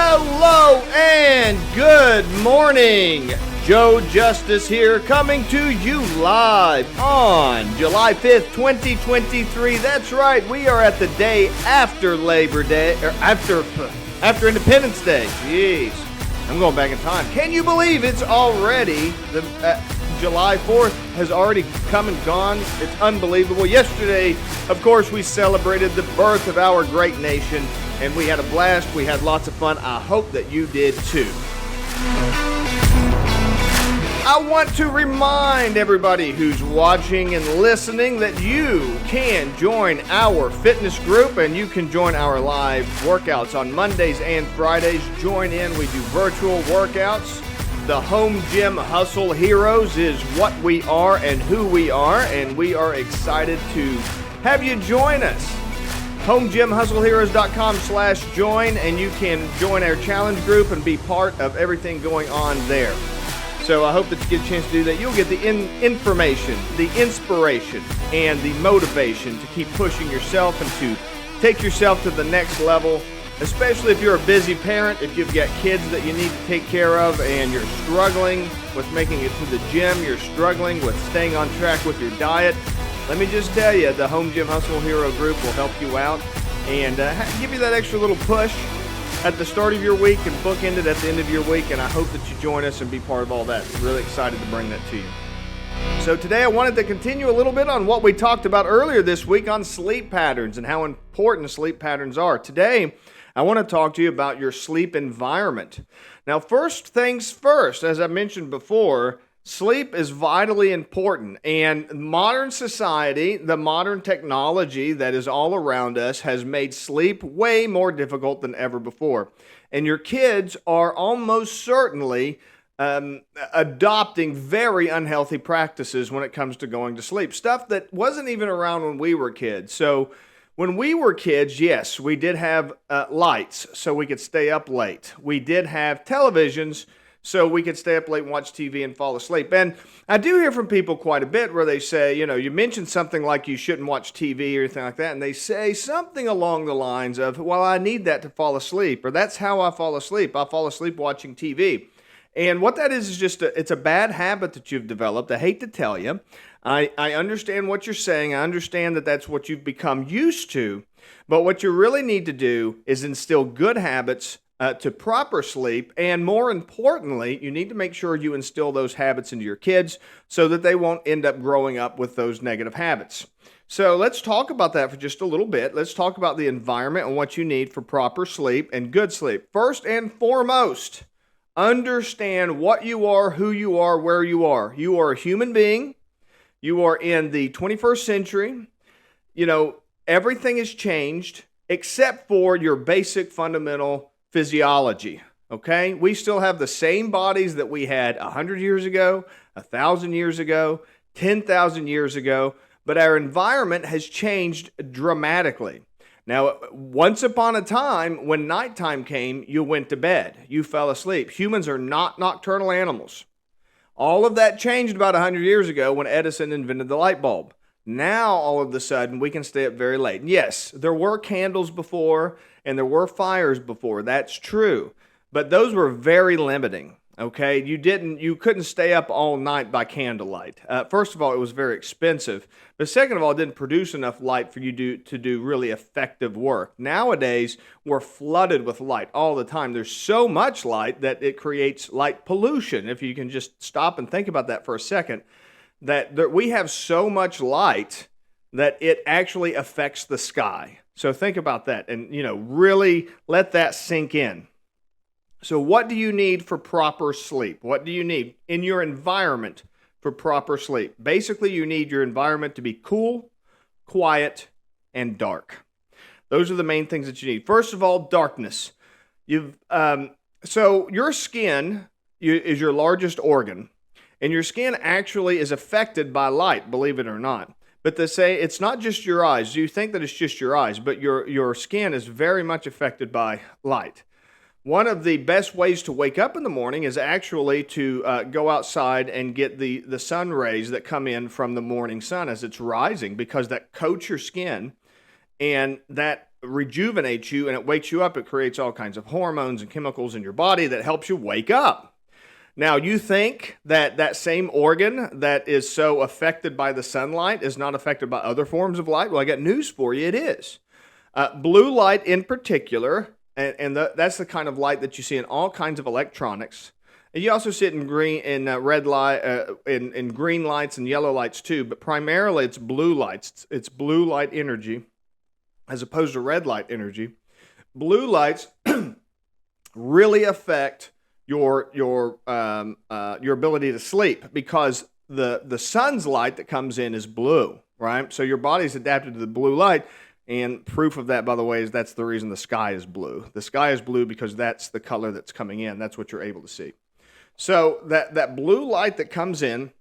Hello and good morning. Joe Justice here, coming to you live on July 5th, 2023. That's right, we are at the day after Labor Day, or after Independence Day. Jeez, I'm going back in time. Can you believe it's already July 4th has already come and gone? It's unbelievable. Yesterday, of course, we celebrated the birth of our great nation, and we had a blast. We had lots of fun. I hope that you did too. I want to remind everybody who's watching and listening that you can join our fitness group and you can join our live workouts on Mondays and Fridays. Join in. We do virtual workouts. The Home Gym Hustle Heroes is what we are and who we are, and we are excited to have you join us. HomeGymHustleHeroes.com/join, and you can join our challenge group and be part of everything going on there. So I hope that you get a chance to do that. You'll get the information, the inspiration, and the motivation to keep pushing yourself and to take yourself to the next level, especially if you're a busy parent, if you've got kids that you need to take care of and you're struggling with making it to the gym, you're struggling with staying on track with your diet. Let me just tell you, the Home Gym Hustle Hero group will help you out and give you that extra little push at the start of your week and bookend it at the end of your week, and I hope that you join us and be part of all that. Really excited to bring that to you. So today I wanted to continue a little bit on what we talked about earlier this week on sleep patterns and how important sleep patterns are. Today, I want to talk to you about your sleep environment. Now, first things first, as I mentioned before, sleep is vitally important, and modern society, the modern technology that is all around us has made sleep way more difficult than ever before. And your kids are almost certainly adopting very unhealthy practices when it comes to going to sleep. Stuff that wasn't even around when we were kids. So when we were kids, yes, we did have lights so we could stay up late. We did have televisions so we could stay up late and watch TV and fall asleep. And I do hear from people quite a bit where they say, you mentioned something like you shouldn't watch TV or anything like that, and they say something along the lines of, well, I need that to fall asleep, or that's how I fall asleep. I fall asleep watching TV. And what that is just it's a bad habit that you've developed. I hate to tell you. I understand what you're saying. I understand that that's what you've become used to. But what you really need to do is instill good habits to proper sleep, and more importantly, you need to make sure you instill those habits into your kids so that they won't end up growing up with those negative habits. So let's talk about that for just a little bit. Let's talk about the environment and what you need for proper sleep and good sleep. First and foremost, understand what you are, who you are, where you are. You are a human being. You are in the 21st century. Everything has changed except for your basic fundamental physiology, okay? We still have the same bodies that we had 100 years ago, 1,000 years ago, 10,000 years ago, but our environment has changed dramatically. Now, once upon a time, when nighttime came, you went to bed. You fell asleep. Humans are not nocturnal animals. All of that changed about 100 years ago when Edison invented the light bulb. Now, all of a sudden, we can stay up very late. And yes, there were candles before, and there were fires before. That's true. But those were very limiting, okay? You couldn't stay up all night by candlelight. First of all, it was very expensive. But second of all, it didn't produce enough light for you to do really effective work. Nowadays, we're flooded with light all the time. There's so much light that it creates light pollution. If you can just stop and think about that for a second, that we have so much light that it actually affects the sky. So think about that and, really let that sink in. So what do you need for proper sleep? What do you need in your environment for proper sleep? Basically, you need your environment to be cool, quiet, and dark. Those are the main things that you need. First of all, darkness. So your skin is your largest organ, and your skin actually is affected by light, believe it or not. But they say it's not just your eyes. You think that it's just your eyes, but your skin is very much affected by light. One of the best ways to wake up in the morning is actually to go outside and get the sun rays that come in from the morning sun as it's rising, because that coats your skin and that rejuvenates you and it wakes you up. It creates all kinds of hormones and chemicals in your body that helps you wake up. Now, you think that that same organ that is so affected by the sunlight is not affected by other forms of light? Well, I got news for you. It is. Blue light in particular, and that's the kind of light that you see in all kinds of electronics. And you also see it in green, in red light, in green lights and yellow lights too. But primarily, it's blue lights. It's blue light energy, as opposed to red light energy. Blue lights really affect your ability to sleep, because the sun's light that comes in is blue, right? So your body's adapted to the blue light. And proof of that, by the way, is that's the reason the sky is blue. The sky is blue because that's the color that's coming in. That's what you're able to see. So that blue light that comes in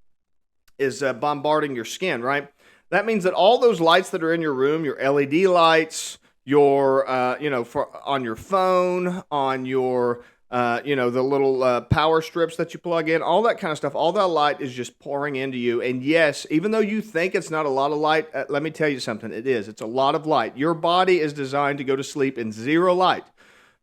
is bombarding your skin, right? That means that all those lights that are in your room, your LED lights, your on your phone, on your the little power strips that you plug in, all that kind of stuff, all that light is just pouring into you. And yes, even though you think it's not a lot of light, let me tell you something. It is. It's a lot of light. Your body is designed to go to sleep in zero light.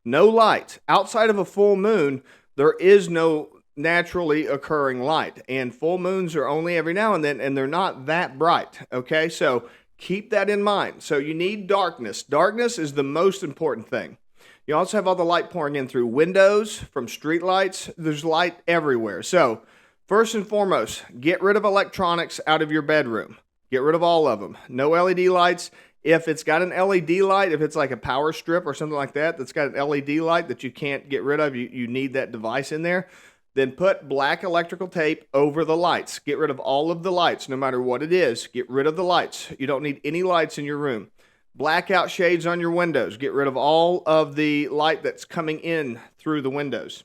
No light. Outside of a full moon, there is no naturally occurring light. And full moons are only every now and then, and they're not that bright. Okay, so keep that in mind. So you need darkness. Darkness is the most important thing. You also have all the light pouring in through windows, from street lights. There's light everywhere. So first and foremost, get rid of electronics out of your bedroom. Get rid of all of them. No LED lights. If it's got an LED light, if it's like a power strip or something like that, that's got an LED light that you can't get rid of, you need that device in there, then put black electrical tape over the lights. Get rid of all of the lights, no matter what it is. Get rid of the lights. You don't need any lights in your room. Blackout shades on your windows. Get rid of all of the light that's coming in through the windows.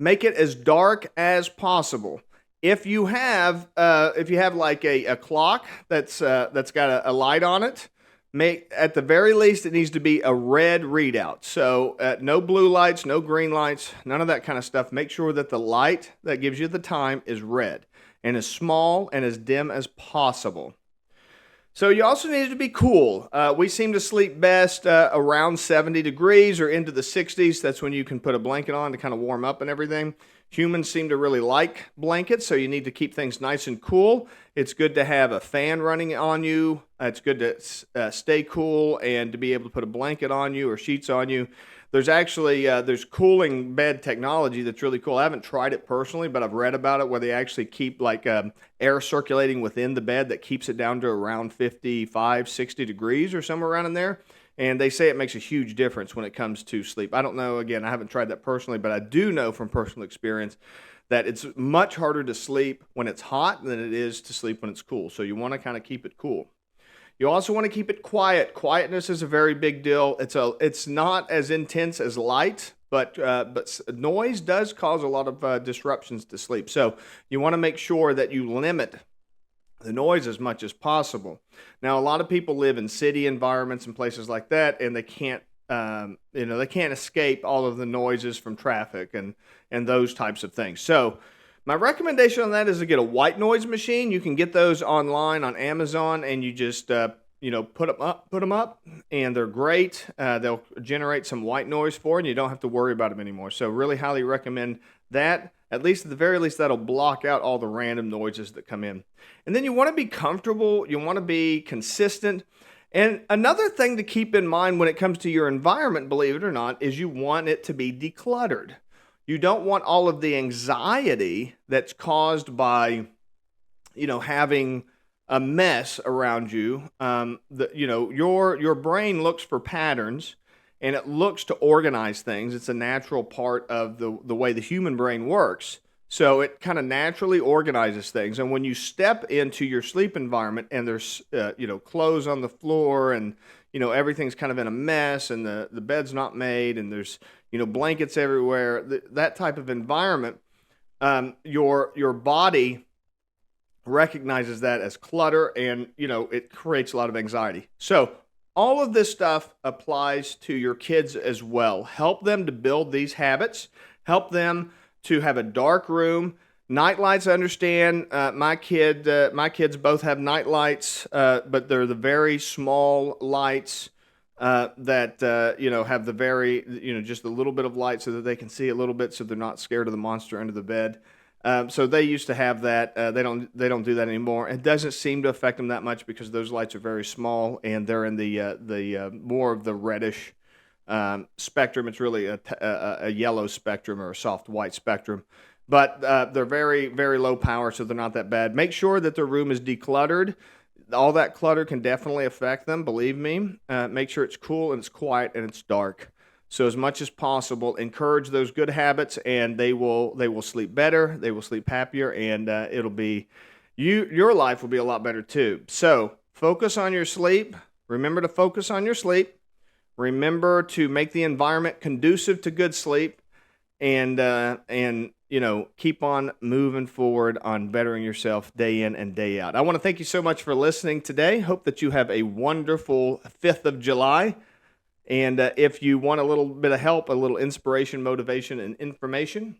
Make it as dark as possible. If you have like a clock that's got a light on it, at the very least it needs to be a red readout. So no blue lights, no green lights, none of that kind of stuff. Make sure that the light that gives you the time is red and as small and as dim as possible. So you also need it to be cool. We seem to sleep best around 70 degrees or into the 60s. That's when you can put a blanket on to kind of warm up and everything. Humans seem to really like blankets, so you need to keep things nice and cool. It's good to have a fan running on you. It's good to stay cool and to be able to put a blanket on you or sheets on you. There's actually there's cooling bed technology that's really cool. I haven't tried it personally, but I've read about it, where they actually keep like air circulating within the bed that keeps it down to around 55, 60 degrees or somewhere around in there. And they say it makes a huge difference when it comes to sleep. I don't know, again, I haven't tried that personally, but I do know from personal experience that it's much harder to sleep when it's hot than it is to sleep when it's cool. So you want to kind of keep it cool. You also want to keep it quiet. Quietness is a very big deal. It's not as intense as light, but noise does cause a lot of disruptions to sleep. So you want to make sure that you limit the noise as much as possible. Now, a lot of people live in city environments and places like that, and they can't escape all of the noises from traffic and those types of things. So my recommendation on that is to get a white noise machine. You can get those online on Amazon, and you just put them up, and they're great. They'll generate some white noise for you, and you don't have to worry about them anymore. So really highly recommend that. At least at the very least, that'll block out all the random noises that come in. And then you want to be comfortable. You want to be consistent. And another thing to keep in mind when it comes to your environment, believe it or not, is you want it to be decluttered. You don't want all of the anxiety that's caused by, having a mess around you. Your brain looks for patterns, and it looks to organize things. It's a natural part of the way the human brain works. So it kind of naturally organizes things. And when you step into your sleep environment and there's, clothes on the floor and, everything's kind of in a mess and the bed's not made and there's, blankets everywhere, that type of environment, your body recognizes that as clutter, and, it creates a lot of anxiety. So all of this stuff applies to your kids as well. Help them to build these habits. Help them to have a dark room. Night lights, I understand. My kids both have night lights, but they're the very small lights. that have the very just a little bit of light so that they can see a little bit, so they're not scared of the monster under the bed. So they used to have that. They don't do that anymore. It doesn't seem to affect them that much because those lights are very small and they're in the more of the reddish spectrum. It's really a yellow spectrum or a soft white spectrum. But they're very, very low power, so they're not that bad. Make sure that their room is decluttered. All that clutter can definitely affect them, believe me. Make sure it's cool and it's quiet and it's dark. So as much as possible, encourage those good habits, and they will sleep better, they will sleep happier, and it'll be your life will be a lot better too. So focus on your sleep. Remember to focus on your sleep. Remember to make the environment conducive to good sleep, and keep on moving forward on bettering yourself day in and day out. I want to thank you so much for listening today. Hope that you have a wonderful 5th of July. And if you want a little bit of help, a little inspiration, motivation, and information,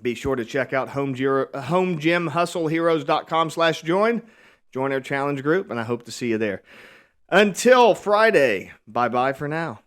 be sure to check out homegymhustleheroes.com/join. Join our challenge group, and I hope to see you there. Until Friday, bye-bye for now.